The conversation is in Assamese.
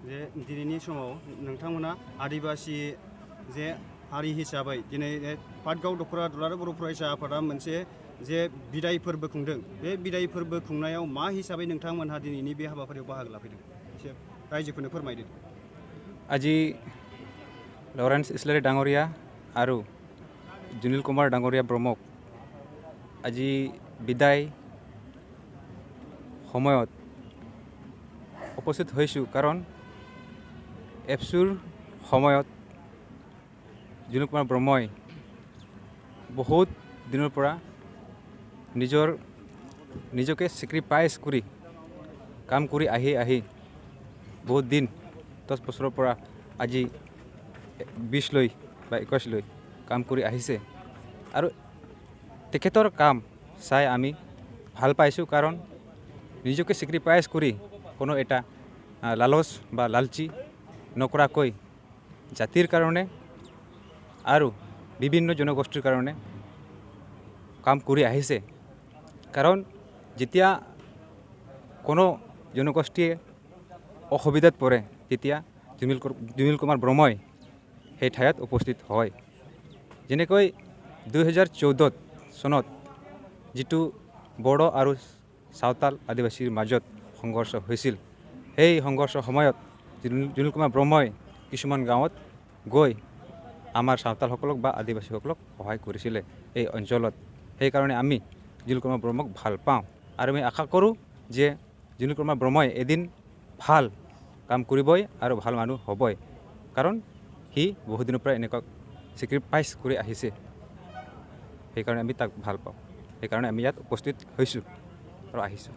जे दिनैनि समाव नोंथांमोना आदिबासि जे हारि हिसाबै दिनै पाटगाव दख'रा दुलाराय बर' फरायसा आफादा मोनसे जे बिदाय फोरबो खुंदों बे बिदाय फोरबो खुंनायाव मा हिसाबै नोंथांमोनहा दिनैनि बे हाबाफारियाव बाहागो लाफैदों एसे रायजोफोरनो फोरमायदो। আজি লৰেন্স ইছলাৰী ডাঙৰীয়া আৰু জুনিল কুমাৰ ডাঙৰীয়া ব্ৰহ্মক আজি বিদায় সময়ত উপস্থিত হৈছোঁ, কাৰণ এপছুৰ সময়ত জুনিল কুমাৰ ব্ৰহ্মই বহুত দিনৰ পৰা নিজকে চেক্ৰিফাইচ কৰি কাম কৰি আহি বহুত দিন 10 বছৰৰ পৰা আজি 20 লৈ বা 21 লৈ কাম কৰি আহিছে। আৰু তেখেতৰ কাম চাই আমি ভাল পাইছোঁ, কাৰণ নিজকে চেক্ৰিফাইচ কৰি কোনো এটা লালচ বা লালচি নকৰাকৈ জাতিৰ কাৰণে আৰু বিভিন্ন জনগোষ্ঠীৰ কাৰণে কাম কৰি আহিছে। কাৰণ যেতিয়া কোনো জনগোষ্ঠীয়ে অসুবিধাত পৰে তেতিয়া জুনিল কুমাৰ ব্ৰহ্মই সেই ঠাইত উপস্থিত হয়। যেনেকৈ 2014 চনত যিটো বড়ো আৰু চাওতাল আদিবাসীৰ মাজত সংঘৰ্ষ হৈছিল, সেই সংঘৰ্ষৰ সময়ত জুনিল কুমাৰ ব্ৰহ্মই কিছুমান গাঁৱত গৈ আমাৰ চাওতালসকলক বা আদিবাসীসকলক সহায় কৰিছিলে এই অঞ্চলত। সেইকাৰণে আমি জুনিল কুমাৰ ব্ৰহ্মক ভাল পাওঁ আৰু আমি আশা কৰোঁ যে জুনিল কুমাৰ ব্ৰহ্মই এদিন ভাল কাম কৰিবই আৰু ভাল মানুহ হ'বই, কাৰণ সি বহুত দিনৰ পৰা এনেকুৱা চেক্ৰিফাইচ কৰি আহিছে। সেইকাৰণে আমি তাক ভাল পাওঁ, সেইকাৰণে আমি ইয়াত উপস্থিত হৈছোঁ আৰু আহিছোঁ।